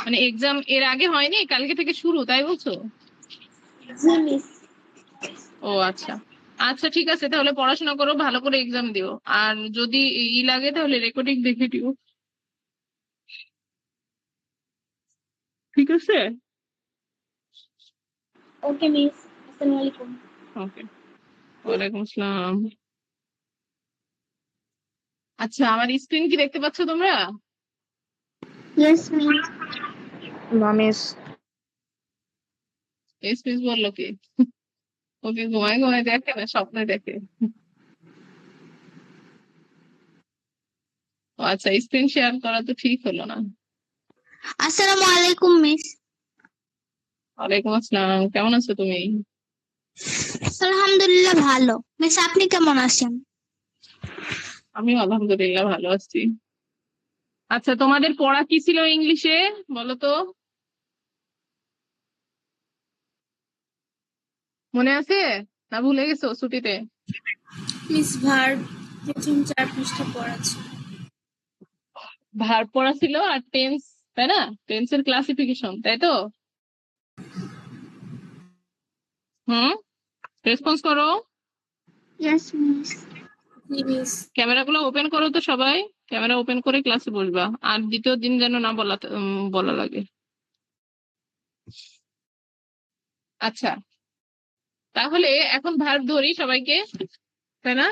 মানে এক্সাম এর আগে হয়নি, কালকে থেকে শুরু, তাই বলছো? জি মিস। ও আচ্ছা। আচ্ছা ঠিক আছে, তাহলে পড়াশোনা করো, ভালো করে এক্সাম দিও। আর যদি ই লাগে তাহলে রেকর্ডিং দেখে দিও, ঠিক আছে? ওকে মিস, আসসালামু আলাইকুম। ওকে, ওয়ালাইকুম আসসালাম। আচ্ছা, আমার স্ক্রিন কি দেখতে পাচ্ছ তোমরা? Yes miss. না মিস। মিস বললো কি? ওকে ঘুমায় ঘুমায় দেখে না স্বপ্নে দেখে? ও আচ্ছা, স্ক্রিন শেয়ার করা তো ঠিক হলো না। আসসালামু আলাইকুম মিস। ওয়ালাইকুম আসসালাম, কেমন আছো তুমি? আলহামদুলিল্লাহ ভালো। মিস আপনি কেমন আছেন? আমি আলহামদুলিল্লাহ ভালো আছি। আচ্ছা, তোমাদের পড়া কি ছিল ইংলিশে, বলো তো? মনে আছে না ভুলে গেছো ছুটিতে? মিস ভার্ব প্রথম 4 পৃষ্ঠা পড়া ছিল। ভার্ব পড়া ছিল আর টেন্স, তাই না? টেন্সের ক্লাসিফিকেশন, তাই তো? হুম, রেসপন্স করো। Yes miss. জি মিস। ক্যামেরাগুলো ওপেন করো তো সবাই, ক্যামেরা ওপেন করে ক্লাসে বসবা, আর দ্বিতীয় দিন যেন না বলা লাগে। আচ্ছা, তাহলে এখন ভার্ব ধরি সবাইকে, তাই না?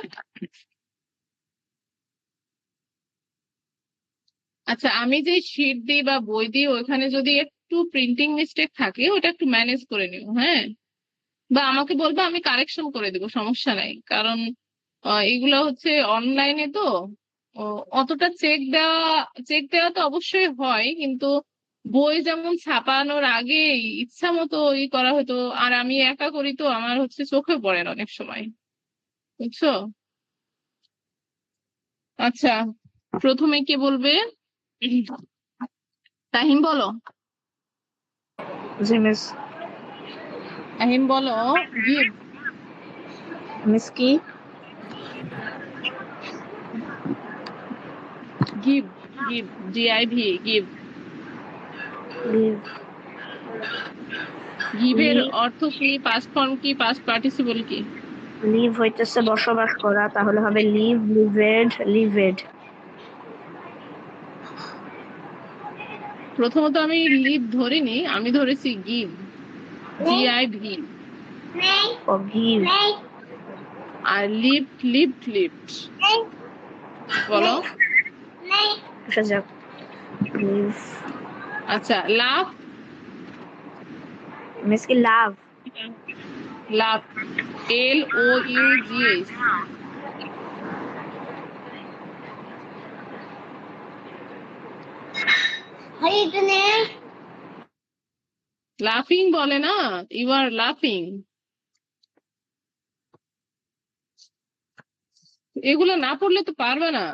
আচ্ছা, আমি যে শিট দিই বা বই দিই ওইখানে যদি একটু প্রিন্টিং মিস্টেক থাকে ওটা একটু ম্যানেজ করে নিও, হ্যাঁ? বা আমাকে বলবা, আমি কারেকশন করে দেবো, সমস্যা নাই। কারণ এগুলো হচ্ছে অনলাইনে তো, ও, অতটা চেক দেওয়া তো অবশ্যই হয়, কিন্তু বই যেমন ছাপানোর আগে ইচ্ছা মতো করা হতো, আর আমি একা করি তো আমার হচ্ছে চোখে পড়ে না অনেক সময়, বুঝছো? আচ্ছা, প্রথমে কে বলবে? তাহিম বলো। জি মিস। তাহিম বলো, গিভ। মিস কি? Give, give, GIV, give. Live. গিভের লিভ। অর্থ কি, পাস্ট ফর্ম কি, পাস্ট পার্টিসিপল কি? লিভ হইতেছে বসবাস করা, তাহলে হবে লিভ, লিভেড, লিভেড। প্রথমত আমি লিভ ধরিনি, আমি ধরেছি গিভ, GIV। ও গিভ। আর লিফট, লিফট। বলো। আচ্ছা যাক, লিভ। আচ্ছা, লাভ। মিস কি লাভ? লাভ, LOUGH। লাফিং বলে না, ইউ আর লাফিং। এগুলো না পড়লে তো পারবে না।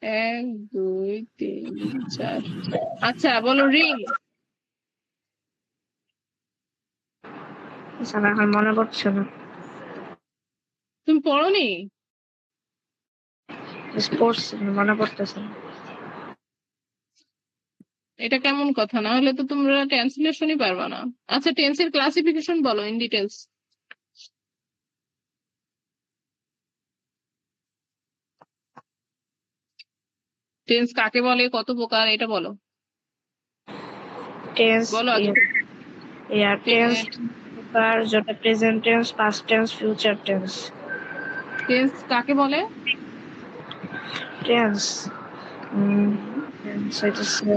এক, দুই, তিন, চার। আচ্ছা বলো, রিং। আমার এখন মনে পড়ছে না। তুমি পড়োনি? স্পোর্টস মনে পড়তেছে না। এটা কেমন কথা, না হলে তো তোমরা ট্রান্সলেশনই পারবা না। আচ্ছা, টেন্সের ক্লাসিফিকেশন বলো ইন ডিটেলস। টেন্স কাকে বলে, কত প্রকার, এটা বলো। টেন্স, বলো আগে। এয়ার টেন্স, যেটা present tense, past tense, future tense. Tense কাকে বলে? টেন্স টেন্স হইতেছে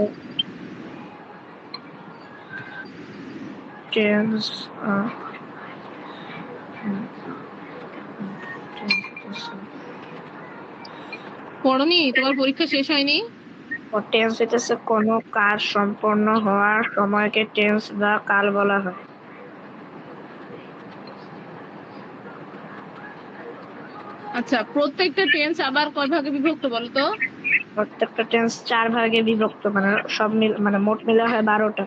টেন্স পড়োনি? তোমার পরীক্ষা শেষ হয়নি? টেন্স হইতেছে কোনো কাজ সম্পন্ন হওয়ার সময়কে টেন্স বা কাল বলা হয়। আচ্ছা, প্রত্যেকটা টেন্স আবার কয় ভাগে বিভক্ত বলো তো? প্রত্যেকটা টেন্স 4 ভাগে বিভক্ত, মানে সব মানে মোট মিলে হয় 12টা।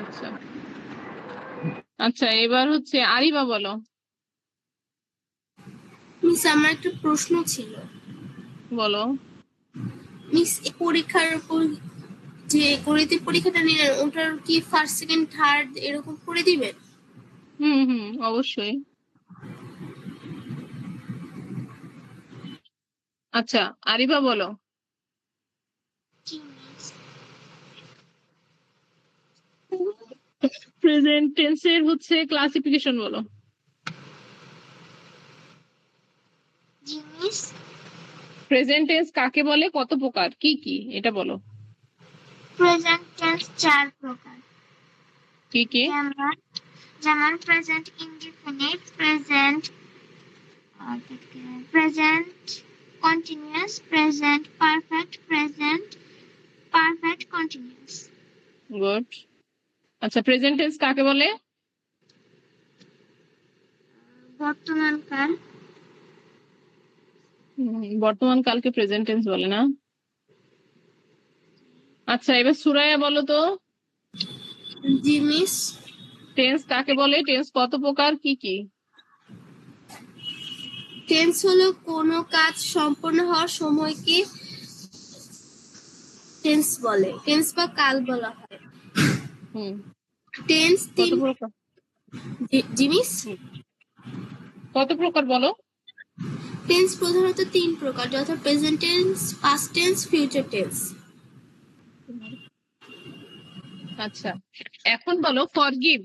আচ্ছা আচ্ছা, এবার হচ্ছে আরিবা বলো। মিস আমার একটা প্রশ্ন ছিল। বলো। মিস এই পরীক্ষার উপর যে গণিতের পরীক্ষাটা নিলেন ওটার কি ফার্স্ট সেকেন্ড থার্ড এরকম করে দিবেন? হুম, অবশ্যই। আচ্ছা, আরিবা বলো। জি মিস। প্রেজেন্ট টেন্সের হচ্ছে ক্লাসিফিকেশন বলো। জি মিস। প্রেজেন্ট টেন্স কাকে বলে, কত প্রকার, কি কি এটা বলো। প্রেজেন্ট টেন্স 4 প্রকার। কি কি? যেমন present indefinite, present continuous, present perfect, present perfect continuous. Good. আচ্ছা, প্রেজেন্ট টেন্স কাকে বলে? বর্তমান কাল। বর্তমান কালকে প্রেজেন্ট টেন্স বলে না। আচ্ছা, এবার সুরাইয়া বলো তো, জি মিস। টেন্স কাকে বলে, টেন্স কত প্রকার, কি কি? টেন্স হলো কোনো কাজ সম্পন্ন হওয়ার সময়কে টেন্স বলে, টেন্স বা কাল বলা হয়। হুম, টেন্স কত 3 প্রকার? জি মিস। কত প্রকার বলো। টেন্স প্রধানত 3 প্রকার, যথা present tense, past tense, future tense. আচ্ছা, এখন বলো ফরগিভ।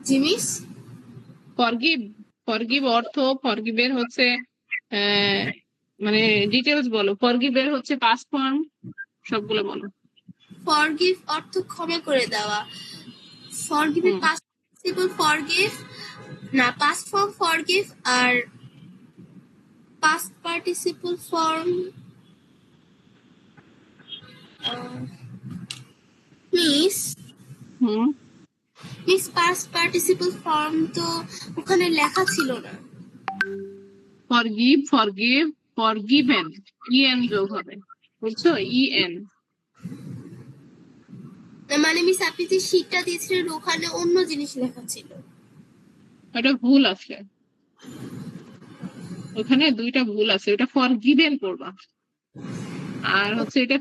জি মিস। ফরগিভ, ফরগিভ অর্থ, ফরগিভের হচ্ছে আহ, মানে ডিটেলস বলো। ফরগিভের হচ্ছে পাস্ট ফর্ম, সবগুলো বলো। ফরগিভ অর্থ ক্ষমা করে দেওয়া। ফরগিভের হুম, পাস্ট পার্টিসিপল ফরগিভ, না পাস্ট ফর্ম ফরগিভ, আর পাস্ট পার্টিসিপল ফর্ম মিস হুম। মিস পাস্ট পার্টিসিপল ফর্ম তো ওখানে লেখা ছিল না। ফরগিভ, ফরগিভ, ফরগিভেন, ইএন যোগ হবে, বুঝছো? ইএন। না, মানে মিস আপনি যে শীটটা দিয়েছিলেন ওখানে অন্য জিনিস লেখা ছিল। এটা ভুল আছে, ওখানে দুইটা ভুল আছে, ওটা ফরগিভেন পড়বা। আর হচ্ছে এটা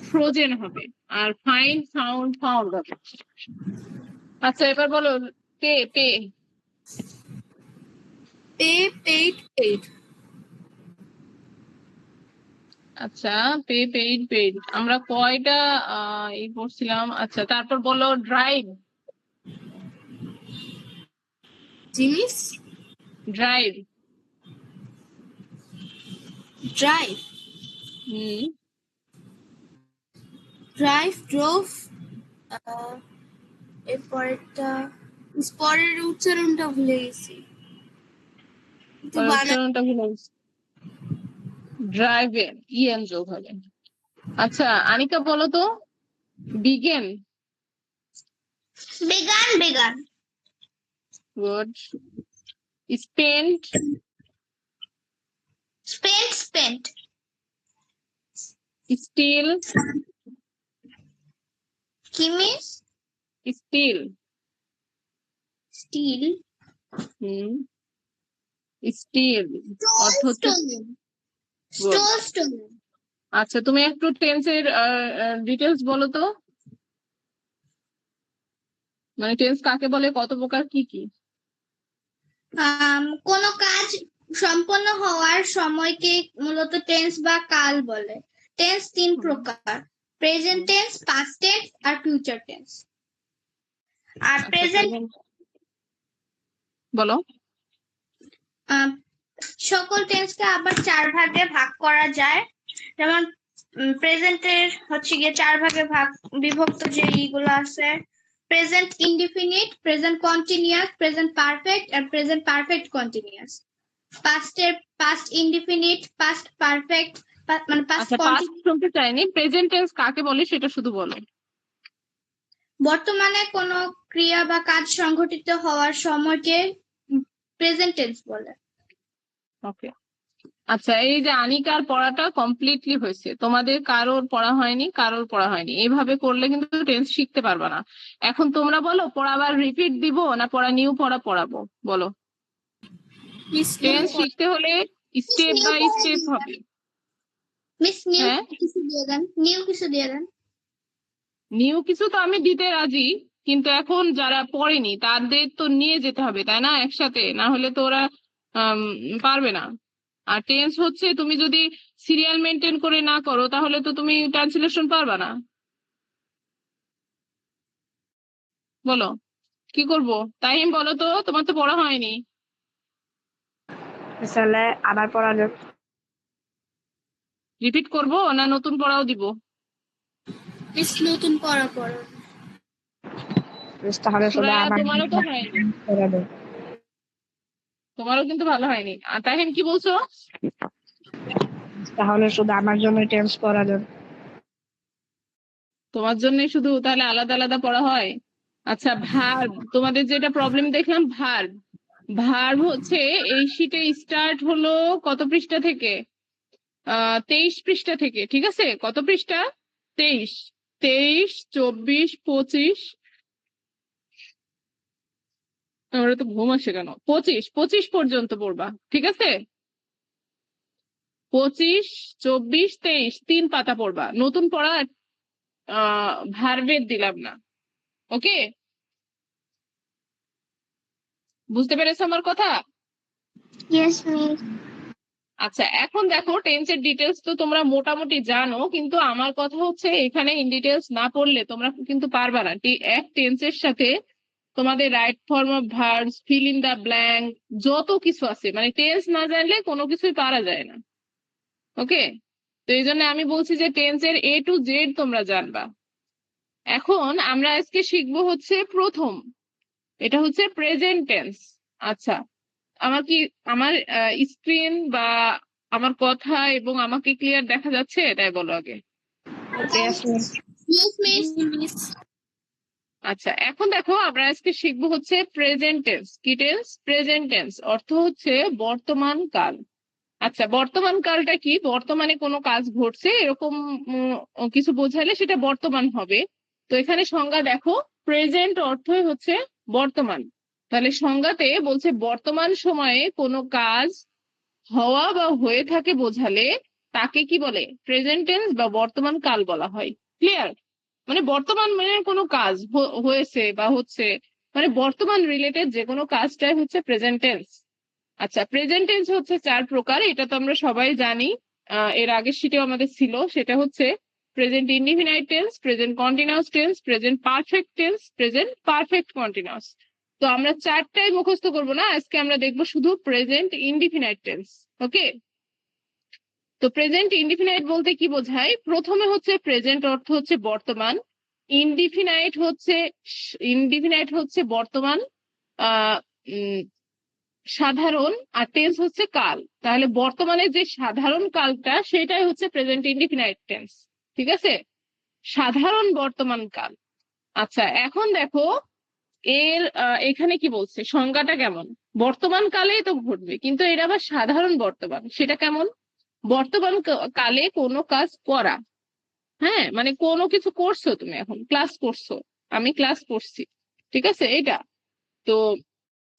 ফ্রোজেন হবে। আর ফাইন্ড, ফাউন্ড হবে। আচ্ছা, এবার বলো পে, পে। Pay, paid. আচ্ছা, পেইড আমরা কয়টা এই পড়ছিলাম। আচ্ছা, তারপর বলো ড্রাইভ। জিনিস ড্রাইভ। ড্রাইভ, হুম, ড্রোভ। এরপরেরটা পরের উচ্চারণটা ভুলে গেছি, কিন্তু উচ্চারণটা ভুল হয়েছে। ড্রাইভেন, ইএন যোগ হবে। আচ্ছা, আনিকা বলো তো begin. Began. Good. Spent. Spent. Still. কি মিস? স্টিল। স্টিল। হুম, স্টিল অর্থ হচ্ছে good. স্টোন। আচ্ছা, তুমি একটু টেন্সের ডিটেলস বলো তো, মানে টেন্স কাকে বলে, কত প্রকার, কি কি? কোন কাজ সম্পন্ন হওয়ার সময়কে মূলত টেন্স বা কাল বলে। টেন্স 3 প্রকার: প্রেজেন্ট টেন্স, পাস্ট টেন্স আর ফিউচার টেন্স। আর আচ্ছা, প্রেজেন্ট বলো। সকল টেন্সকে আবার 4 ভাগে ভাগ করা যায়। যেমন প্রেজেন্টের হচ্ছে গিয়ে 4 ভাগে বিভক্ত যে এইগুলো আছে: present indefinite, present continuous, present perfect আর present perfect continuous. Past indefinite, past perfect, মানে পাস্ট আচ্ছা, পাস্ট শুনতে চাইনি, প্রেজেন্ট টেন্স কাকে বলে সেটা শুধু বলো। বর্তমানে কোনো ক্রিয়া বা কাজ সংঘটিত হওয়ার সময়কে প্রেজেন্ট টেন্স বলে। ওকে। আচ্ছা, এই যে আনিকার পড়াটা কমপ্লিটলি হয়েছে, তোমাদের কারোর পড়া হয়নি, এইভাবে করলে কিন্তু টেন্স শিখতে পারবে না। এখন তোমরা বলো, পড়া আবার রিপিট দিব না পড়া নিউ পড়াবো, বলো। মিস টেন্স শিখতে হলে স্টেপ বাই স্টেপ হবে। মিস নিউ হ্যাঁ, কিছু দিয়ে দেন, নিউ কিছু দিয়ে দেন। নিউ কিছু তো আমি দিতে রাজি, কিন্তু এখন যারা পড়েনি তাদের তো নিয়ে যেতে হবে, তাই না, একসাথে, না হলে তো ওরা আম, পারবে না। আর টেন্স হচ্ছে তুমি যদি সিরিয়াল মেনটেন করে না করো তাহলে তো তুমি ট্রান্সলেশন পারবা না। বলো কি করব? তাইম বলো তো, তোমার তো পড়া হয়নি। আসলে আবার পড়া যাক। রিপিট করব না নতুন পড়াও দিব? মিস নতুন পড়া পড়ো। তাহলে শুধু সুরায়া, আমার তোমারও তো হয়নি, করে দেন। তোমারও কিন্তু ভালো হয়নি। আর তাহিম কি বলছো? তাহলে শুধু আমার জন্য টেন্স পড়া যান। তোমার জন্য শুধু তাহলে আলাদা আলাদা পড়া হয়? আচ্ছা, ভার্ব, তোমাদের যেটা প্রবলেম দেখলাম, ভার্ব। ভার্ব হচ্ছে এই শীটে স্টার্ট হলো কত পৃষ্ঠা থেকে? 23 পৃষ্ঠা থেকে, ঠিক আছে? কত পৃষ্ঠা? 23, 23, 24, 25। আমরা তো ঘুম আসে কেন? 25 পর্যন্ত পড়বা, ঠিক আছে? 25, 24, 23, 3 পাতা পড়বা। নতুন পড়া ভার্বের দিলাম না। ওকে, বুঝতে পেরেছো আমার কথা? Yes miss. আচ্ছা, এখন দেখো টেন্সের ডিটেলস তো তোমরা মোটামুটি জানো, কিন্তু আমার কথা হচ্ছে এখানে ইন ডিটেলস না পড়লে তোমরা কিন্তু পারবা না। এক টেন্সের সাথে তোমাদের right form of verbs, fill in the blank, যত কিছু আছে, মানে টেন্স না জানলে কোনো কিছুই পারা যায় না। ওকে, তো এই জন্য আমি বলছি যে টেন্সের A to Z তোমরা জানবা। এখন আমরা আজকে শিখবো হচ্ছে প্রথম, এটা হচ্ছে প্রেজেন্ট টেন্স। আচ্ছা, আমার কি আমার স্ক্রিন বা আমার কথা এবং আমাকে ক্লিয়ার দেখা যাচ্ছে? এটাই বলো আগে। Yes, miss. Yes miss. Miss আচ্ছা, এখন দেখো আমরা আজকে শিখবো হচ্ছে প্রেজেন্ট টেন্স। কি টেন্স? প্রেজেন্ট টেন্স অর্থ হচ্ছে বর্তমান কাল। আচ্ছা, বর্তমান কালটা কি? বর্তমানে কোনো কাজ ঘটছে এরকম কিছু বোঝালে সেটা বর্তমান হবে। তো এখানে সংজ্ঞা দেখো, প্রেজেন্ট অর্থই হচ্ছে বর্তমান। তাহলে সংজ্ঞাতে বলছে বর্তমান সময়ে কোনো কাজ হওয়া বা হয়ে থাকে বোঝালে তাকে কি বলে? প্রেজেন্ট টেন্স বা বর্তমান কাল বলা হয়। ক্লিয়ার? মানে বর্তমান মানে কোনো কাজ হয়েছে বা হচ্ছে, মানে বর্তমান রিলেটেড যে কোনো কাজটাই হচ্ছে প্রেজেন্ট টেন্স। আচ্ছা, প্রেজেন্ট টেন্স হচ্ছে 4 প্রকার, এটা তো আমরা সবাই জানি। এর আগের শীটেও আমাদের ছিল। সেটা হচ্ছে present indefinite tense, present continuous tense, present perfect tense, present perfect continuous. তো আমরা 4টাই মুখস্থ করবো না, আজকে আমরা দেখবো শুধু প্রেজেন্ট ইনডিফিনাইট টেন্স। ওকে, তো প্রেজেন্ট ইনডিফিনাইট বলতে কি বোঝায়? প্রথমে হচ্ছে প্রেজেন্ট অর্থ হচ্ছে বর্তমান, ইনডিফিনাইট হচ্ছে বর্তমান আহ সাধারণ, আর টেন্স হচ্ছে কাল। তাহলে বর্তমানে যে সাধারণ কালটা সেটাই হচ্ছে প্রেজেন্ট ইনডিফিনাইট টেন্স, ঠিক আছে? সাধারণ বর্তমান কাল। আচ্ছা, এখন দেখো এর এখানে কি বলছে, সংজ্ঞাটা কেমন? বর্তমান কালেই তো ঘটবে, কিন্তু এটা আবার সাধারণ বর্তমান, সেটা কেমন? বর্তমান কালে কোনো কাজ করা, হ্যাঁ, মানে কোনো কিছু করছো, তুমি এখন ক্লাস করছো, আমি ক্লাস করছি, ঠিক আছে? এটা তো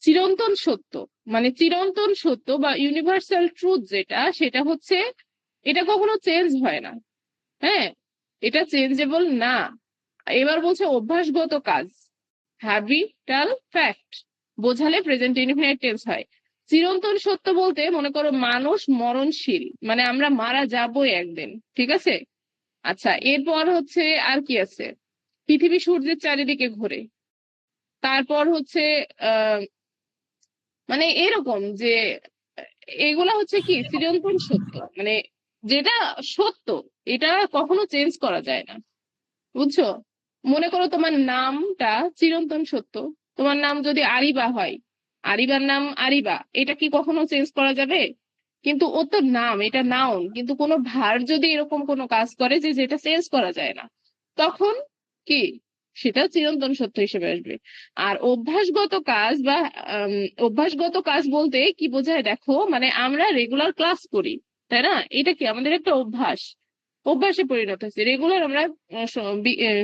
চিরন্তন সত্য, মানে চিরন্তন সত্য বা ইউনিভার্সাল ট্রুথ যেটা, সেটা হচ্ছে এটা কখনো চেঞ্জ হয় না। হ্যাঁ, এটা চেঞ্জেবল না। এবার বলছে অভ্যাসগত কাজ, হ্যাবিটাল ফ্যাক্ট বোঝালে প্রেজেন্ট ইনডিফিনাইট টেন্স হয়। চিরন্তন সত্য বলতে মনে করো মানুষ মরণশীল, মানে আমরা মারা যাবই একদিন, ঠিক আছে? আচ্ছা, এরপর হচ্ছে আর কি আছে? পৃথিবী সূর্যের চারিদিকে ঘোরে। তারপর হচ্ছে আহ মানে এরকম যে এগুলা হচ্ছে কি চিরন্তন সত্য, মানে যেটা সত্য এটা কখনো চেঞ্জ করা যায় না, বুঝছো? মনে করো তোমার নামটা চিরন্তন সত্য, তোমার নাম যদি আরিবা হয়, আরিবার নাম আরিবা, এটা কি কখনো চেঞ্জ করা যাবে? কিন্তু ও তো নাম, এটা নাউন, কিন্তু কোনো ভার যদি এরকম কোনো কাজ করে যে যেটা চেঞ্জ করা যায় না, তখন কি সেটাও চিরন্তন সত্য হিসেবে আসবে। আর অভ্যাসগত কাজ বা অভ্যাসগত কাজ বলতে কি বোঝায় দেখো, মানে আমরা রেগুলার ক্লাস করি, তাই না? এটা কি আমাদের একটা অভ্যাস, অভ্যাসে পরিণত হচ্ছে। রেগুলার আমরা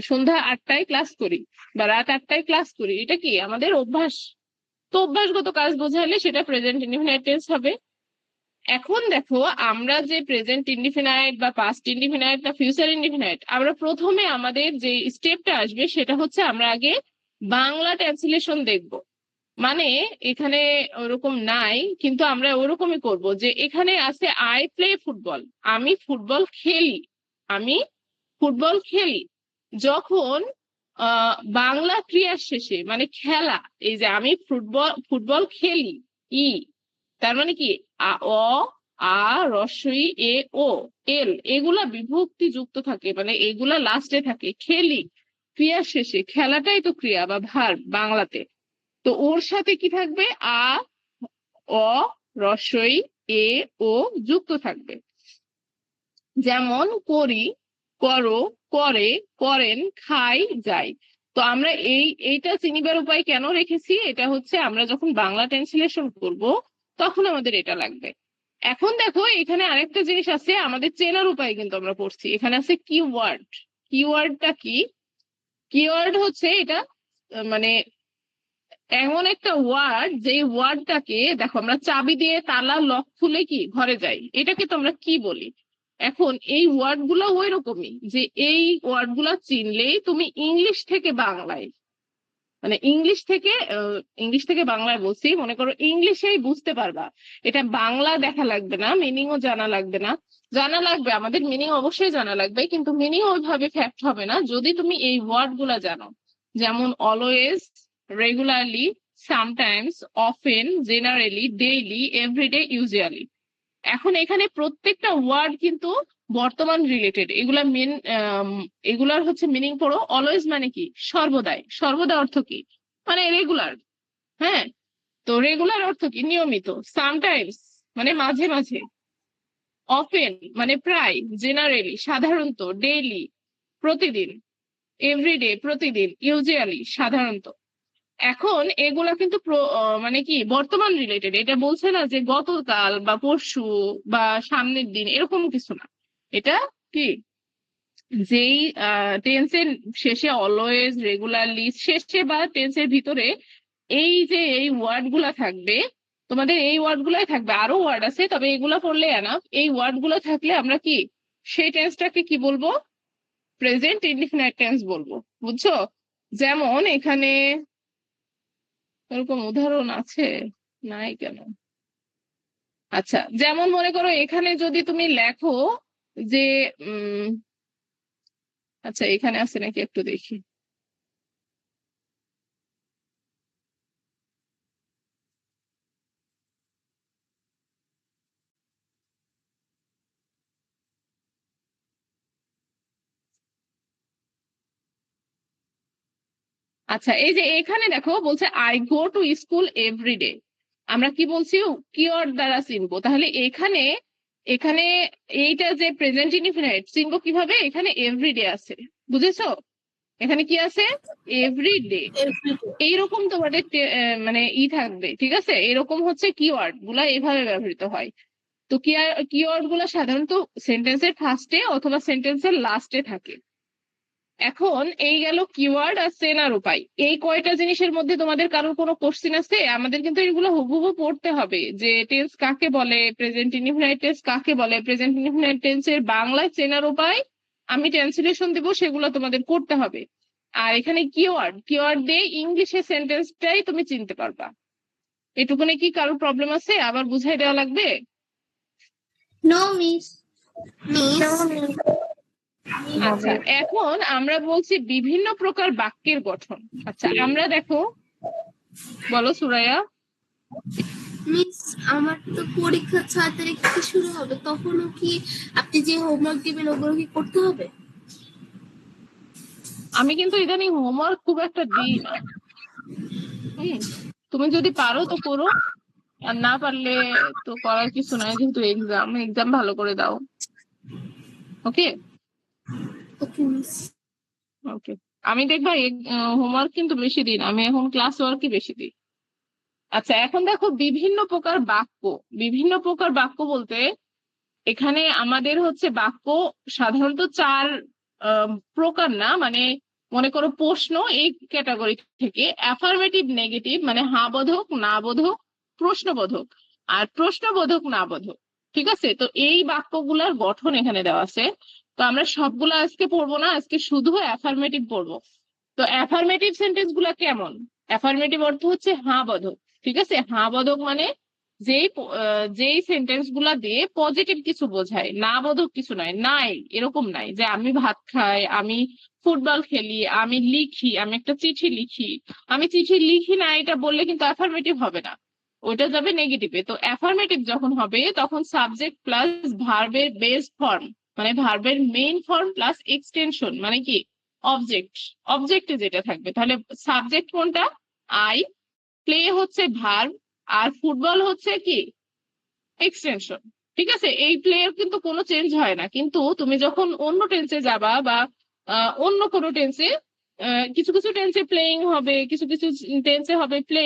সন্ধ্যা 8টায় ক্লাস করি বা রাত 8টায় ক্লাস করি, এটা কি আমাদের অভ্যাস। তো তো অভ্যাসগত কাজ বোঝাইলে সেটা প্রেজেন্ট ইনডিফিনাইট টেন্স হবে। এখন দেখো আমরা যে প্রেজেন্ট ইনডিফিনাইট বা পাস্ট ইনডিফিনাইট বা ফিউচার ইনডিফিনাইট, আমরা প্রথমে আমাদের যে স্টেপটা আসবে সেটা হচ্ছে আমরা আগে বাংলা ট্রান্সলেশন দেখব। মানে এখানে ওরকম নাই, কিন্তু আমরা ওরকমই করব যে এখানে আছে আই প্লে ফুটবল, আমি ফুটবল খেলি, আমি ফুটবল খেলি। যখন বাংলা ক্রিয়ার শেষে মানে খেলা, এই যে আমি ফুটবল ফুটবল খেলি, ই তার মানে কি অ আ রস্বই এ ও এল, এগুলা বিভক্তি যুক্ত থাকে, মানে এগুলা লাস্টে থাকে। খেলি ক্রিয়ার শেষে, খেলাটাই তো ক্রিয়া বা ভার্ব বাংলাতে। তো ওর সাথে কি থাকবে? আ অ রস্বই এ ও যুক্ত থাকবে। যেমন করি, করো, করে, করেন, খাই, যাই। তো আমরা এইটা চিনিবার উপায় কেন রেখেছি, এটা হচ্ছে আমরা যখন বাংলা ট্রান্সলেশন করব তখন আমাদের এটা লাগবে। এখন দেখো এখানে আরেকটা জিনিস আছে, আমাদের চেনার উপায় কিন্তু আমরা পড়ছি। এখানে আছে কিওয়ার্ড। কিওয়ার্ডটা কি? কিওয়ার্ড হচ্ছে এটা মানে এমন একটা ওয়ার্ড, যে ওয়ার্ডটাকে দেখো আমরা চাবি দিয়ে তালা লক খুলে কি ঘরে যাই, এটাকে তো আমরা কি বলি। এখন এই ওয়ার্ড গুলো ওই রকমই, যে এই ওয়ার্ড গুলা চিনলেই তুমি ইংলিশ থেকে বাংলায়, মানে ইংলিশ থেকে বাংলায় বলছি, মনে করো ইংলিশেই বুঝতে পারবা। এটা বাংলা দেখা লাগবে না, মিনিংও জানা লাগবে না। জানা লাগবে, আমাদের মিনিং অবশ্যই জানা লাগবে, কিন্তু মিনিং ওইভাবে ফ্যাক্ট হবে না যদি তুমি এই ওয়ার্ড গুলা জানো। যেমন always, regularly, sometimes, often, generally, daily, every day, usually. এখন এখানে প্রত্যেকটা ওয়ার্ড কিন্তু বর্তমান রিলেটেড। এগুলার হচ্ছে মিনিং পড়ো। অলওয়েজ মানে কি? সর্বদাই। সর্বদা অর্থ কি? মানে রেগুলার। হ্যাঁ, তো রেগুলার অর্থ কি? নিয়মিত। সামটাইমস মানে মাঝে মাঝে। অফেন মানে প্রায়। জেনারেলি সাধারণত। ডেইলি প্রতিদিন। এভরিডে প্রতিদিন। ইউজুয়ালি সাধারণত। এখন এগুলা কিন্তু মানে কি বর্তমান রিলেটেড। এটা বলছে না যে গতকাল বা পরশু বা সামনের দিন, এরকম কিছু না। এটা কি, যেই টেন্সের শেষে অলওয়েজ, রেগুলারলি শেষে বা টেন্সের ভিতরে এই যে এই ওয়ার্ড গুলা থাকবে, তোমাদের এই ওয়ার্ড গুলাই থাকবে। আরো ওয়ার্ড আছে, তবে এগুলা পড়লে এনাফ। এই ওয়ার্ড গুলো থাকলে আমরা কি সেই টেন্সটাকে কি বলবো? প্রেজেন্ট ইনডিফিনাইট টেন্স বলবো। বুঝছো? যেমন এখানে এরকম উদাহরণ আছে, নাই কেন? আচ্ছা, যেমন মনে করো এখানে যদি তুমি লেখো যে আচ্ছা এখানে আছে নাকি একটু দেখি। আচ্ছা, এই যে এখানে দেখো বলছে I go to school every day. আমরা কি বলছি? কিওয়ার্ড দ্বারা চিনবো। তাহলে এখানে এখানে এইটা যে প্রেজেন্ট ইনডিফিনাইট চিনবো কিভাবে? এখানে এভরিডে আছে, বুঝেছো? এখানে কি আছে? এভরিডে। এভরিডে। এইরকম তোমাদের মানে থাকবে, ঠিক আছে? এরকম হচ্ছে কিওয়ার্ড গুলা এভাবে ব্যবহৃত হয়। তো কিওয়ার্ড গুলা সাধারণত সেন্টেন্সের ফার্স্টে অথবা সেন্টেন্সের লাস্টে থাকে। এখন এই গেল কিওয়ার্ড আর চেনার উপায়। এই কয়টা জিনিসের মধ্যে তোমাদের কারোর কোনো কোশ্চেন আছে? আমাদের কিন্তু এগুলো হুবহু পড়তে হবে, যে টেন্স কাকে বলে, প্রেজেন্ট ইনডিফিনাইট টেন্স কাকে বলে, প্রেজেন্ট ইনডিফিনাইট টেন্সের বাংলায় চেনার উপায় আমি ট্রান্সলেশন দিব, সেগুলো তোমাদের করতে হবে। আর এখানে কিওয়ার্ড দিয়ে ইংলিশে সেন্টেন্সটাই তুমি চিনতে পারবা। এটুকুনে কি কারোর প্রবলেম আছে? আবার বুঝাই দেওয়া লাগবে? No miss. মিস আচ্ছা, এখন আমরা বলছি বিভিন্ন প্রকার বাক্যের গঠন। আচ্ছা আমরা দেখো, বলো সুরাইয়া। মিস আমার তো পরীক্ষা 6 তারিখ থেকে শুরু হবে, তখনও কি আপনি যে হোমওয়ার্ক দিবেন ওগুলো কি করতে হবে? আমি কিন্তু ইদানিং হোমওয়ার্ক খুব একটা দিই না। তুমি যদি পারো তো করো, আর না পারলে তো করার কিছু নাই, যেহেতু এক্সাম ভালো করে দাও। ওকে ওকে মিস। ওকে। আমি দেখবা হোমওয়ার্ক কিন্তু বেশি দিই না, আমি এখন ক্লাস ওয়ার্কই বেশি দিই। আচ্ছা এখন দেখো বিভিন্ন প্রকার বাক্য। বিভিন্ন প্রকার বাক্য বলতে এখানে আমাদের হচ্ছে বাক্য সাধারণত চার প্রকার না, মানে মনে করো প্রশ্ন এই ক্যাটাগরি থেকে অ্যাফার্মেটিভ নেগেটিভ মানে হ্যাঁ বোধক না বোধক প্রশ্নবোধক আর প্রশ্নবোধক না বোধক। ঠিক আছে, তো এই বাক্যগুলার গঠন এখানে দেওয়া আছে। তো আমরা সবগুলো আজকে পড়বো না, আজকে শুধু অ্যাফার্মেটিভ পড়বো। তো অ্যাফার্মেটিভ সেন্টেন্স গুলা কেমন? অ্যাফার্মেটিভ অর্থ হচ্ছে হ্যাঁ বোধক। ঠিক আছে, হ্যাঁ বোধক মানে যেই সেন্টেন্স গুলা দিয়ে পজিটিভ কিছু বোঝায়, না বোধক কিছু নয়। নাই, এরকম নাই যে আমি ভাত খাই, আমি ফুটবল খেলি, আমি লিখি, আমি একটা চিঠি লিখি। আমি চিঠি লিখি না এটা বললে কিন্তু অ্যাফার্মেটিভ হবে না, ওইটা যাবে নেগেটিভে। তো অ্যাফার্মেটিভ যখন হবে তখন সাবজেক্ট প্লাস ভার্বের বেস ফর্ম মানে ভার্বের মেইন ফর্ম প্লাস এক্সটেনশন মানে কি অবজেক্ট, অবজেক্টে যেটা থাকবে। তাহলে সাবজেক্ট কোনটা? আই, প্লে হচ্ছে ভার্ব, আর ফুটবল হচ্ছে কি এক্সটেনশন। ঠিক আছে, এই প্লে কিন্তু কোনো চেঞ্জ হয় না, কিন্তু তুমি যখন অন্য টেন্সে যাবা বা অন্য কোনো টেন্সে, কিছু কিছু টেন্সে প্লেইং হবে, কিছু কিছু টেন্সে হবে প্লে।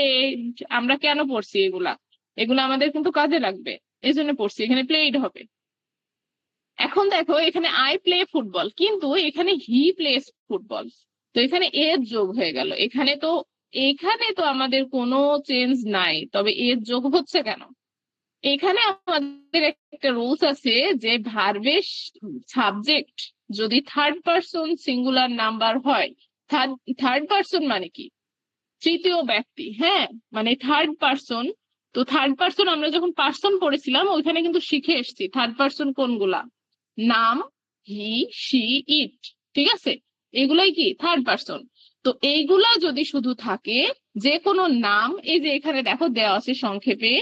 আমরা কেন পড়ছি এগুলা? এগুলো আমাদের কিন্তু কাজে লাগবে, এই জন্য পড়ছি। এখানে প্লেইড হবে। এখন দেখো এখানে আই প্লে ফুটবল, কিন্তু এখানে হি প্লেস ফুটবল। তো এখানে এর যোগ হয়ে গেল। এখানে তো আমাদের কোনো চেঞ্জ নাই, তবে এর যোগ হচ্ছে কেন? এখানে আমাদের একটা রুলস আছে যে ভার্বের সাবজেক্ট যদি থার্ড পার্সন সিঙ্গুলার নাম্বার হয়। থার্ড পার্সন মানে কি? তৃতীয় ব্যক্তি। হ্যাঁ, মানে থার্ড পার্সন। তো থার্ড পার্সন আমরা যখন পার্সন পড়েছিলাম ওইখানে কিন্তু শিখে এসেছি থার্ড পার্সন কোনগুলা। নাম, হি, শি, ইট। ঠিক আছে, এগুলাই কি থার্ড পার্সন। তো এইগুলা যদি শুধু থাকে, যে কোনো নাম, এই যে এখানে দেখো দেওয়া আছে সংক্ষেপে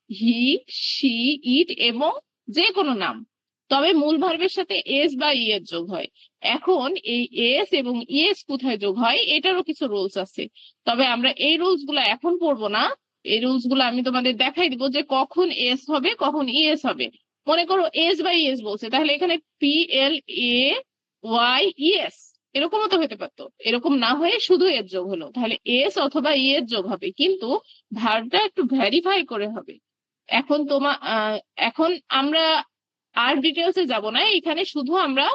হি, শি, ইট এবং যে কোনো নাম, তবে মূল ভার্বের সাথে এস বা ই এর যোগ হয়। এখন এই এস এবং ইএস কোথায় যোগ হয় এটারও কিছু রুলস আছে, তবে আমরা এই রুলস গুলো এখন পড়বো না। এই রুলস গুলো আমি তোমাদের দেখাই দিব যে কখন এস হবে কখন ইএস হবে। মনে করো এস বাই এস বলছে, তাহলে এখানে PLAYES এরকমও তো হতে পারতো, এরকম না হয়ে শুধু এর যোগ হলো, তাহলে এস অথবা ই এর যোগ হবে, কিন্তু ভার্বটা একটু ভেরিফাই করে হবে। এখন আমরা আর ডিটেলসে যাব না, এখানে শুধু আমরা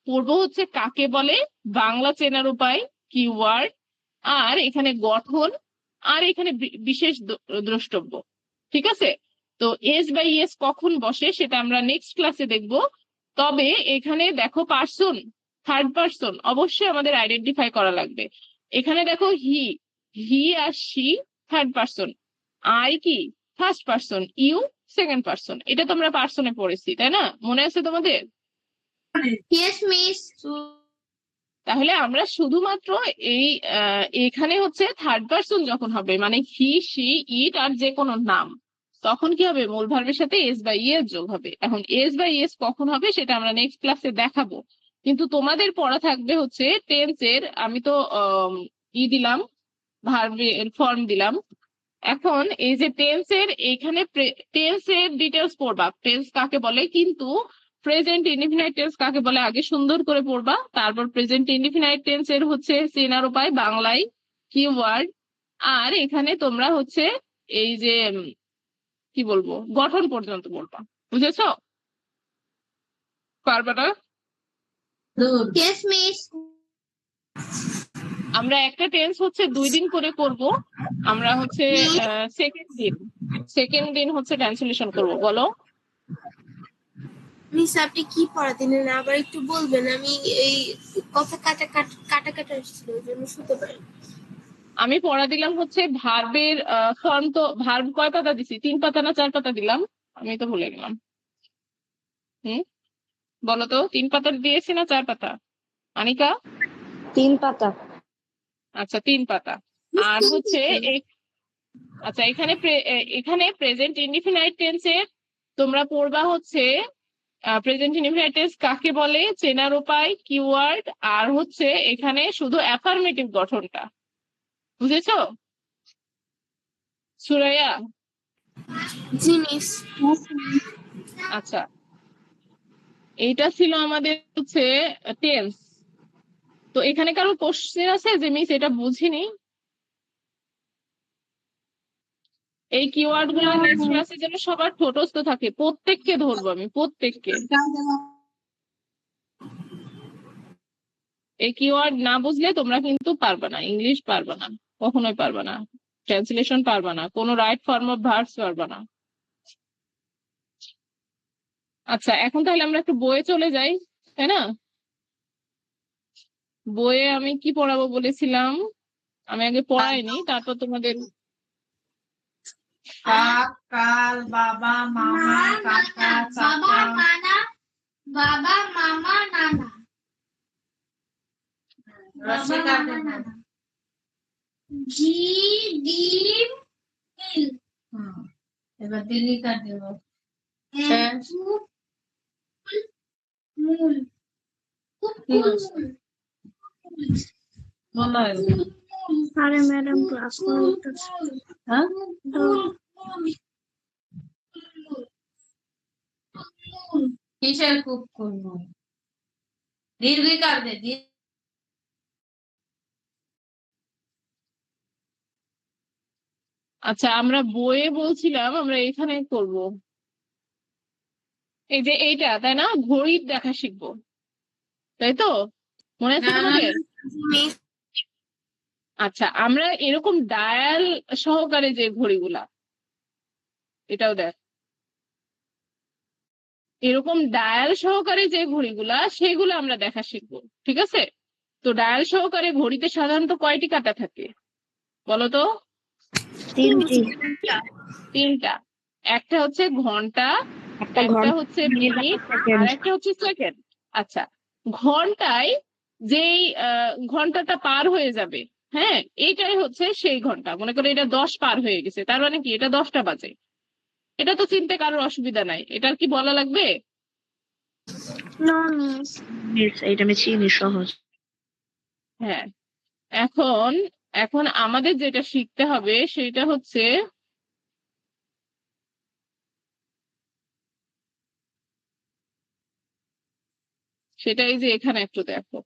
পড়বো হচ্ছে কাকে বলে, বাংলা চেনার উপায়, কিওয়ার্ড, আর এখানে গঠন, আর এখানে বিশেষ দ্রষ্টব্য। ঠিক আছে, তো এস বাই এস কখন বসে সেটা আমরা নেক্সট ক্লাসে দেখব। তবে এখানে দেখো পার্সন, থার্ড পার্সন অবশ্যই আমাদের আইডেন্টিফাই করা লাগবে। এখানে দেখো হি, হি আর শি থার্ড পার্সন, আই কি first person, you second person. এটা তোমরা পার্সনে পড়েছি তাই না? মনে আছে তোমাদের? Yes miss. তাহলে আমরা শুধুমাত্র এই এখানে হচ্ছে থার্ড পার্সন যখন হবে মানে হি, শি, ইট আর যে কোনো নাম, তখন কি হবে? মূল ভার্বের সাথে এস বা ই এর যোগ হবে। এখন এস বা এস কখন হবে সেটা আমরা নেক্সট ক্লাসে দেখাবো, কিন্তু তোমাদের পড়া থাকবে হচ্ছে টেন্সের। আমি তো দিলাম, ভার্বের ফর্ম দিলাম। এখন এই যে টেন্সের এখানে টেন্সের ডিটেলস পড়বা, টেন্স কাকে বলে, কিন্তু প্রেজেন্ট ইনডিফিনাইট টেন্স কাকে বলে আগে সুন্দর করে পড়বা, তারপর প্রেজেন্ট ইনডিফিনাইট টেন্স এর হচ্ছে চেনার উপায় বাংলায়, কিওয়ার্ড, আর এখানে তোমরা হচ্ছে এই যে কি বলবো গঠন পর্যন্ত পড়বা। বুঝেছো? পারবা না? Yes miss. আমরা একটা টেন্স হচ্ছে 2 দিন করে করব। আমরা হচ্ছে সেকেন্ড দিন হচ্ছে ট্রান্সলেশন করব। বলো মিস আপনি কি পড়াতেন না আবার একটু বলবেন? আমি এই কথা কাটা কাটা কাটা আসছিল ওই জন্য শুনতে পারি। আমি পড়া দিলাম হচ্ছে ভার্বের ফর্ম। তো ভার্ব কয় পাতা দিছি? 3 পাতা না 4 পাতা দিলাম? আমি তো ভুলে গেলাম। হুম, বলো তো 3 পাতা দিয়েছি না 4 পাতা? আনিকা? 3 পাতা। আচ্ছা 3 পাতা। আর হচ্ছে আচ্ছা এখানে প্রেজেন্ট ইনডিফিনাইট টেন্সের তোমরা পড়বা হচ্ছে প্রেজেন্ট ইনডিফিনাইট টেন্স কাকে বলে, চেনার উপায়, কিওয়ার্ড, আর হচ্ছে এখানে শুধু অ্যাফার্মেটিভ গঠনটা। বুঝেছো সুরাইয়া? জি মিস। আচ্ছা, এইটা ছিল আমাদের হচ্ছে টেন্স। তো এখানে কারো কোশ্চেন আছে যে মিস এটা বুঝিনি? এই কিওয়ার্ড গুলো নেক্সট ক্লাসে যেন সবার ঠোঁটস্থ থাকে, প্রত্যেককে ধরবো আমি, প্রত্যেককে। এই কিওয়ার্ড না বুঝলে তোমরা কিন্তু পারবে না, ইংলিশ পারবে না, কখনোই পারবে না, ট্রান্সলেশন পারবে না, কোনো রাইট ফর্ম অফ ভার্বস পারবে না। আচ্ছা, এখন তাহলে আমরা একটু বইয়ে চলে যাই, তাই না? বইয়ে আমি কি পড়াবো বলেছিলাম? আমি আগে পড়াইনি, তারপর তোমাদের কাক, কাল, বাবা, মামা, কাকা, বাবা চাচা। মানা, বাবা মামা নানা, রসিকা বাবা, মামা, নানা। জি ডিম মিল, এবার দিল্লি কার দেব। ফুল মূল, কুকুল মূল, বলো এবার। আরে ম্যাডাম ক্লাস করতেছে। হ্যাঁ? কিসের কুকুর? দীর্ঘিকার দে। আচ্ছা, আমরা বইয়ে বলছিলাম আমরা এখানে করব, এই যে এইটা, তাই না? ঘড়ির দেখা শিখবো, তাই তো? মনে আছে না, না, তোমাদের? মিস আচ্ছা, আমরা এরকম ডায়াল সহকারে যে ঘড়িগুলা, এটাও দেখ, এরকম ডায়াল সহকারে যে ঘড়িগুলা সেগুলো আমরা দেখা শিখবো, ঠিক আছে? তো ডায়াল সহকারে ঘড়িতে সাধারণত কয়টি কাঁটা থাকে বলো তো? 3টি। তিনটা। একটা হচ্ছে ঘন্টা, একটা একটা ঘন্টা, হচ্ছে মিনিট, মিনিট, সেকেন্ড। আর একটা হচ্ছে সেকেন্ড। আচ্ছা, ঘন্টায় যেই ঘন্টাটা পার হয়ে যাবে, হ্যাঁ, এইটাই হচ্ছে সেই ঘন্টা। মনে করো এটা 10 পার হয়ে গেছে, তার মানে কি এটা 10টা বাজে। এটা তো চিনতে কারোর অসুবিধা নাই, এটার কি বলা লাগবে? নো মিস, এটা আমি চিনি, সহজ। হ্যাঁ। এখন এখন আমাদের যেটা শিখতে হবে সেটা হচ্ছে সেটা এই যে এখানে একটু দেখো।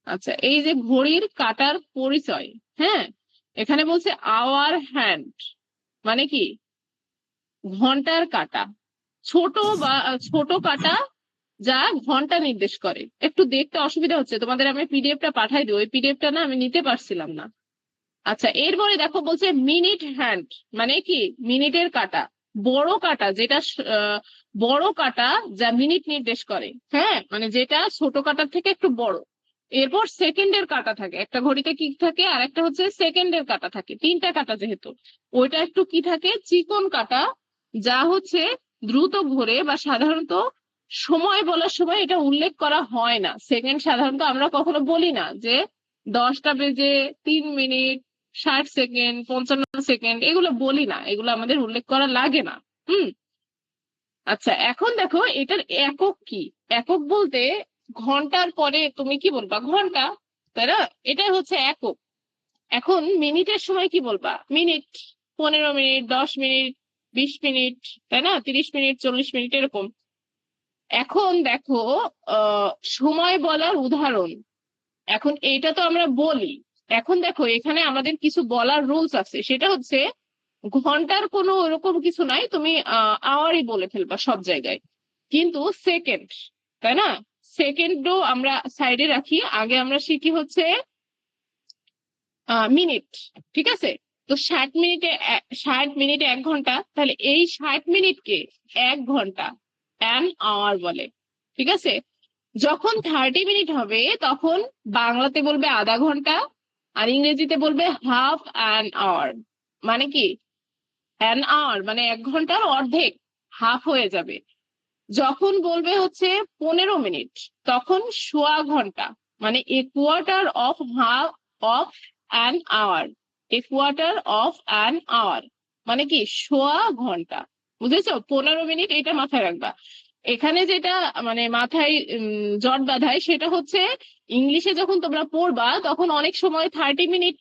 আচ্ছা, এই যে ঘড়ির কাঁটার পরিচয়, হ্যাঁ, এখানে বলছে আওয়ার হ্যান্ড, মানে কি ঘন্টার কাঁটা, ছোট বা ছোট কাঁটা যা ঘন্টা নির্দেশ করে। একটু দেখতে অসুবিধা হচ্ছে তোমাদের, আমি পিডিএফটা পাঠাই দিই, ওই পিডিএফটা না আমি নিতে পারছিলাম না। আচ্ছা, এরপরে দেখো বলছে মিনিট হ্যান্ড, মানে কি মিনিটের কাঁটা, বড় কাঁটা যেটা বড় কাঁটা যা মিনিট নির্দেশ করে, হ্যাঁ, মানে যেটা ছোট কাঁটার থেকে একটু বড়। এরপর সেকেন্ডের কাঁটা থাকে, একটা ঘড়িতে কি থাকে, আর একটা হচ্ছে সেকেন্ডের কাঁটা থাকে, তিনটা কাঁটা যেহেতু, ওইটা একটু কি থাকে, চিকন কাঁটা, যা হচ্ছে দ্রুত ঘোরে, বা সাধারণত সময় বলার সময় এটা উল্লেখ করা হয় না। সেকেন্ড সাধারণত আমরা কখনো বলি না যে 10টা বেজে 3 মিনিট 60 সেকেন্ড 55 সেকেন্ড, এগুলো বলি না, এগুলো আমাদের উল্লেখ করা লাগে না। হুম। আচ্ছা, এখন দেখো এটার একক কি। একক বলতে ঘন্টার পরে তুমি কি বলবা? ঘন্টা, তাই না? এটাই হচ্ছে একক। এখন মিনিটের সময় কি বলবা? মিনিট, 15 মিনিট, 10 মিনিট, 20 মিনিট, তাই না? 30 মিনিট, 40 মিনিট, এরকম। এখন দেখো সময় বলার উদাহরণ, এখন এইটা তো আমরা বলি। এখন দেখো এখানে আমাদের কিছু বলার রুলস আছে, সেটা হচ্ছে ঘন্টার কোনো ওরকম কিছু নাই, তুমি আওয়ারই বলে ফেলবা সব জায়গায়। কিন্তু সেকেন্ড, তাই না? সেকেন্ডও আমরা সাইডে রাখি, আগে আমরা শিখি হচ্ছে মিনিট, ঠিক আছে? তো 60 মিনিটে 1 ঘন্টা, তাহলে এই 60 মিনিটকে 1 ঘন্টা, অ্যান আওয়ার বলে, ঠিক আছে? যখন 30 মিনিট হবে তখন বাংলাতে বলবে আধা ঘন্টা, আর ইংরেজিতে বলবে হাফ অ্যান আওয়ার। মানে কি অ্যান আওয়ার মানে 1 ঘন্টার অর্ধেক, হাফ হয়ে যাবে। যখন বলবে হচ্ছে 15 মিনিট, তখন সোয়া ঘন্টা, মানে a quarter of half of an hour. A quarter of an hour মানে কি সোয়া ঘন্টা। বুঝেছো? 15 মিনিট, এটা মাথায় রাখবা। এখানে যেটা মানে মাথায় জট বাঁধায় সেটা হচ্ছে ইংলিশে যখন তোমরা পড়বা তখন অনেক সময় 30 মিনিট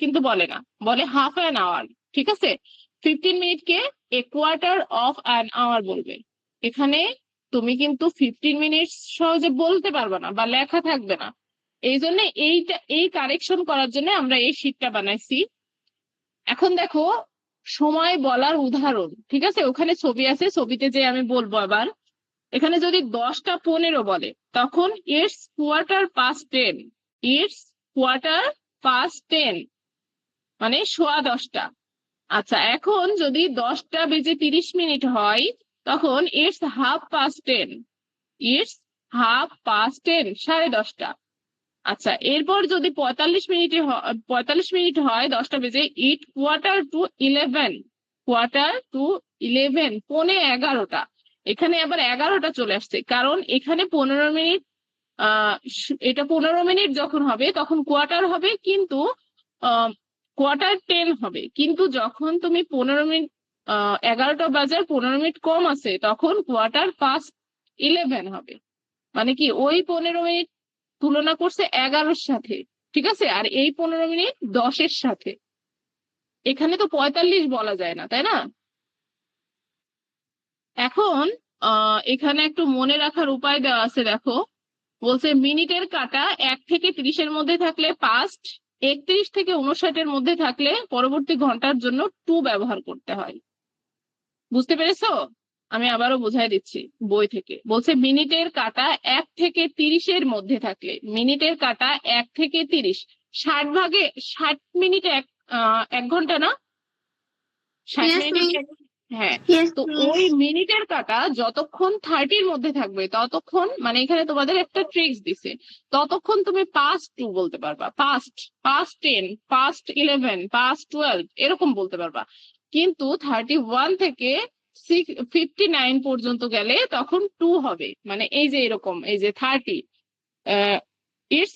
কিন্তু বলে না, বলে হাফ অ্যান আওয়ার, ঠিক আছে? 15 মিনিটকে a quarter of an hour বলবে। এখানে তুমি কিন্তু 15 মিনিট সহজে বলতে পারবে না বা লেখা থাকবে না। এই জন্য এই কারেকশন করার জন্য আমরা এই শীটটা বানাইছি। এখন দেখো সময় বলার উদাহরণ, ঠিক আছে? ওখানে ছবি আছে, ছবিতে যে আমি বলবো আবার এখানে যদি 10:15 বলে তখন ইটস 10:15, ইটস 10:15 মানে 10:15। আচ্ছা, এখন যদি 10:30 হয় তখন ইটস 10:30, ইটস 10:30, 10:30। আচ্ছা, এরপর যদি 45 মিনিট হয় 10টা বেজে, ইট 11:15, 11:15, 11:15। এখানে আবার 11টা চলে আসছে, কারণ এখানে 15 মিনিট, এটা 15 মিনিট যখন হবে তখন কোয়ার্টার হবে, কিন্তু 10:15 হবে। কিন্তু যখন তুমি 15 মিনিট, 11টা বাজার 15 মিনিট কম আছে, তখন 11:15 হবে। মানে কি, ওই 15 মিনিট তুলনা করছে 11-র সাথে, ঠিক আছে, আর এই 15 মিনিট 10-এর সাথে। এখানে তো 45 বলা যায় না, তাই না? এখন এখানে একটু মনে রাখার উপায় দেওয়া আছে, দেখো। বলছে মিনিটের কাটা 1 থেকে 30-এর মধ্যে থাকলে পাস্ট, 31 থেকে 59-এর মধ্যে থাকলে পরবর্তী ঘন্টার জন্য টু ব্যবহার করতে হয়। বুঝতে পেরেছো? আমি আবারও বোঝাই দিচ্ছি বই থেকে। বলছে মিনিটের কাটা 1 থেকে 30-এর মধ্যে থাকলে, মিনিটের কাটা 1 থেকে 30, 60 ভাগে 60 মিনিট 1 ঘন্টা না, 60 Yes, মিনিট miss. হ্যাঁ। Yes, তো miss. ওই মিনিটের কাটা যতক্ষণ 30-র মধ্যে থাকবে ততক্ষণ, মানে এখানে তোমাদের একটা ট্রিক্স দিছে, ততক্ষণ তুমি পাস্ট 2 বলতে পারবা, পাস্ট 10, পাস্ট 11, পাস্ট 12 এরকম বলতে পারবা। কিন্তু 31 থেকে 59 পর্যন্ত গেলে তখন 2 হবে। মানে এই যে এরকম, এই যে 30, ইটস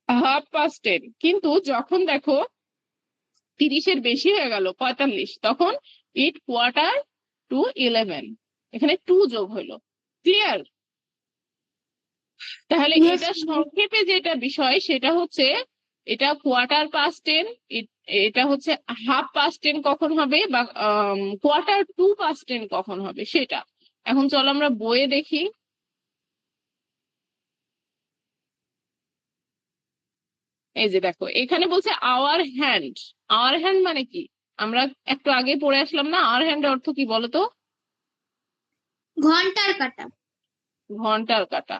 10:30। কিন্তু যখন দেখো 30-এর বেশি হয়ে গেল, 45, তখন ইট 11:15, এখানে 2 যোগ হলো। ক্লিয়ার? তাহলে Yes, এটা miss. সংক্ষেপে যেটা বিষয় সেটা হচ্ছে, এটা 10:15, এটা হচ্ছে 10:30 কখন হবে, বা 10:15 কখন হবে সেটা। এখন চলো আমরা বইয়ে দেখি। এই যে দেখো, এখানে বলছে আওয়ার হ্যান্ড। আওয়ার হ্যান্ড মানে কি? আমরা একটু আগে পড়ে আসলাম না, আওয়ার হ্যান্ড অর্থ কি বলতো? ঘন্টার কাটা। ঘন্টার কাটা।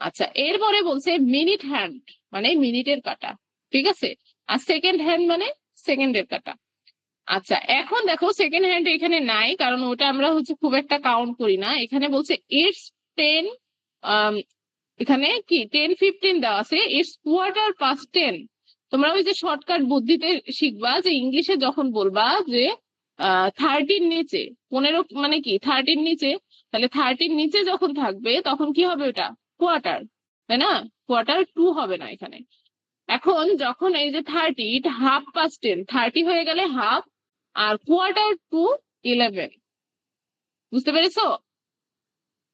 আচ্ছা, এরপরে বলছে মিনিট হ্যান্ড, মানে মিনিটের কাটা, ঠিক আছে। আর সেকেন্ড হ্যান্ড মানে সেকেন্ডের কাটা। আচ্ছা, এখন দেখো সেকেন্ড হ্যান্ড এখানে নাই, কারণ ওটা আমরা হচ্ছে খুব একটা কাউন্ট করি না। এখানে বলছে ইটস 10, এখানে কি 10:15 দেওয়া আছে, ইটস 10:15। তোমরা ওই যে শর্টকাট বুদ্ধিতে শিখবা যে ইংলিশে যখন বলবা যে 30-র নিচে 15, মানে কি 30-র নিচে, তাহলে 30-র নিচে যখন থাকবে তখন কি হবে, ওটা কোয়ার্টার, তাই না? 10:15 হবে না এখানে। এখন যখন এই যে 30, এটা 10:30, 30 হয়ে গেলে হাফ, আর 11:15। বুঝতে পেরেছো?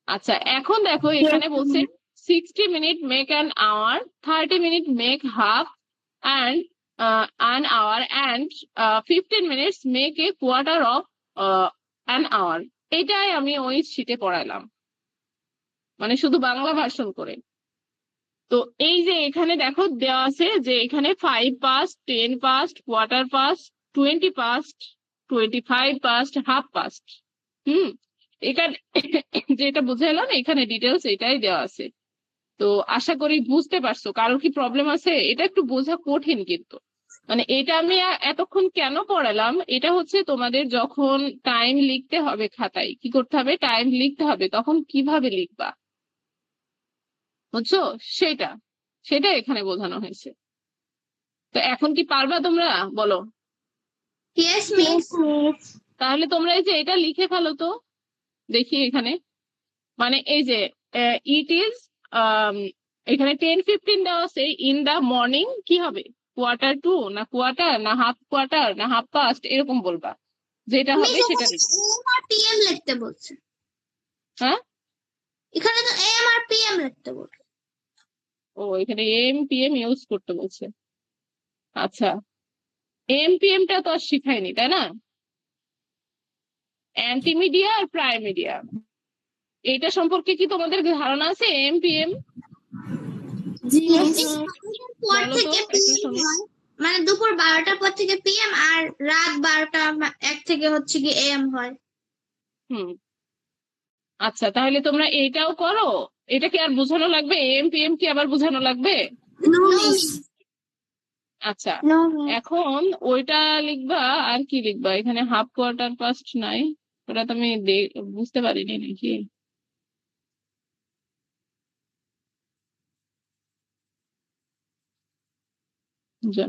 আচ্ছা, এখন দেখো এখানে বলছে 60 minute make an hour, 30 minute make half, and an hour, and 15 minutes make a quarter of an hour। এটাই আমি ওই শীটে পড়ালাম, মানে শুধু বাংলা ভার্সন করে। তো এই যে এখানে দেখো দেওয়া আছে যে এখানে 5 past, 10 past, quarter past, 20 past, 25 past, half past। এখানে যেটা বুঝাইলাম এখানে ডিটেলস এটাই দেওয়া আছে। তো আশা করি বুঝতে পারছো। কারোর কি প্রবলেম আছে? এটা একটু বোঝা কঠিন, কিন্তু মানে এটা আমি এতক্ষণ কেন পড়ালাম, এটা হচ্ছে তোমাদের যখন টাইম লিখতে হবে খাতায়, কি করতে হবে, টাইম লিখতে হবে, তখন কিভাবে লিখবা, বুঝছো? সেটা সেটা এখানে বোঝানো হয়েছে। তো এখন কি পারবা তোমরা, বলো? Yes, miss. তাহলে তোমরা এই যে এটা লিখে ফেলো তো, দেখি এখানে। মানে এই যে ইট ইজ, এখানে 10:15 দেওয়া আছে, ইন দা মর্নিং কি হবে, 1/4 না কোয়ার্টার না হাফ কোয়ার্টার না হাফ পাস্ট, এরকম বলবা, যেটা মিস, হবে সেটা এখানে লিখবে। AM আর PM লিখতে বলছে। হ্যাঁ, এখানে তো AM আর PM লিখতে বলছে। ও এখানে এম পি এম ইউজ করতে বলছে। আচ্ছা, এম পি এম টা তো আর শিখায়নি, তাই না? অ্যান্টিমিডিয়া আর প্রাইমিডিয়া, এটা সম্পর্কে কি তোমাদের ধারণা আছে? M P M G Yes, miss. miss, পর বলো তো থেকে একটু PM শুনি। হয়। মানে দুপুর 12টার পর থেকে PM, আর রাত 12টা 1 থেকে হচ্ছে কি AM হয়। হুম আচ্ছা, তাহলে তোমরা এইটাও করো। এটা কি আর বোঝানো লাগবে? এম পি এম কি আবার বোঝানো লাগবে? No miss. আচ্ছা, নো এখন ওইটা লিখবা। আর কি লিখবা? এখানে হাফ কোয়ার্টার পাস্ট নাই, ওটা তো আমি বুঝতে পারিনি নাকি। যা।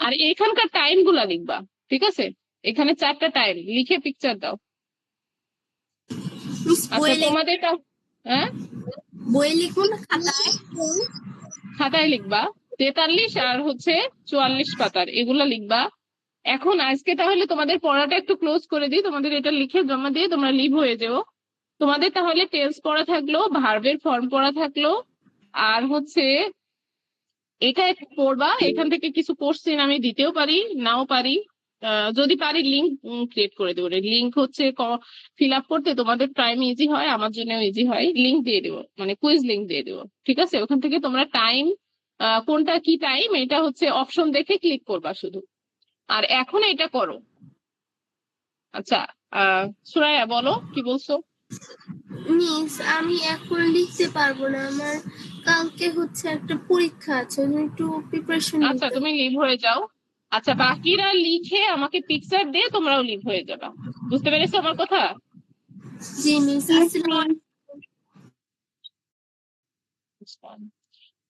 আর এখানকার টাইম গুলা লিখবা, ঠিক আছে? এখানে 4টা টাইম লিখে পিকচার দাও। মিস আচ্ছা, তোমাদেরটা হ্যাঁ বই লিখবো না খাতায়? খাতায় লিখবা। 43 আর হচ্ছে 44 পাতার এগুলা লিখবা। এখন আজকে তাহলে তোমাদের পড়াটা একটু ক্লোজ করে দিই, তোমাদের এটা লিখে জমা দিয়ে তোমরা লিভ হয়ে যাও। তোমাদের তাহলে টেন্স পড়া থাকলো, ভার্বের ফর্ম পড়া থাকলো, আর হচ্ছে এটা একটু পড়বা। এখান থেকে কিছু কোশ্চেন আমি দিতেও পারি, নাও পারি। যদি পারি লিঙ্ক ক্রিয়েট করে দেবো। লিঙ্ক হচ্ছে ফিল আপ করতে তোমাদের টাইম ইজি হয়, আমার জন্য ইজি হয়। লিঙ্ক দিয়ে দেবো, মানে কুইজ লিঙ্ক দিয়ে দেবো, ঠিক আছে? ওখান থেকে তোমরা টাইম, কোনটা কি টাইম এটা হচ্ছে অপশন দেখে ক্লিক করবা শুধু। আর এখন এটা করো। আচ্ছা, সুরাইয়া বলো কি বলছো। মিস আমি এখন লিখতে পারবো না, আমার কালকে হচ্ছে একটা পরীক্ষা আছে, আমি একটু প্রিপারেশন আচ্ছা, নিতে। তুমি লিভ হয়ে যাও। আচ্ছা, বাকিরা লিখে আমাকে পিকচার দিয়ে তোমরাও লিভ হয়ে যাবা। বুঝতে পেরেছো আমার কথা? জি মিস। আসসালামু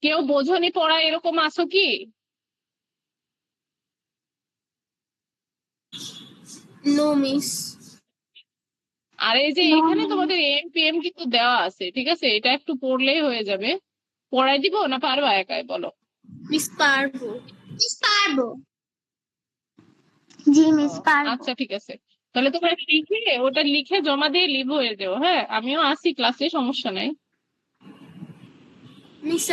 কেউ বোঝনি পড়া এরকম আছো কি? No miss. আর এই যে এখানে তোমাদের এম পি এম কিন্তু দেওয়া আছে, ঠিক আছে? এটা একটু পড়লেই হয়ে যাবে। পড়াই দিব না পারবা একাই, বলো? মিস পারবো। পারবো। জি মিস পারবো। আচ্ছা, ঠিক আছে। তাহলে তোমরা লিখে ওটা লিখে জমা দিয়ে লিভ হয়ে যাও। হ্যাঁ, আমিও আসি ক্লাসে, সমস্যা নাই। মিস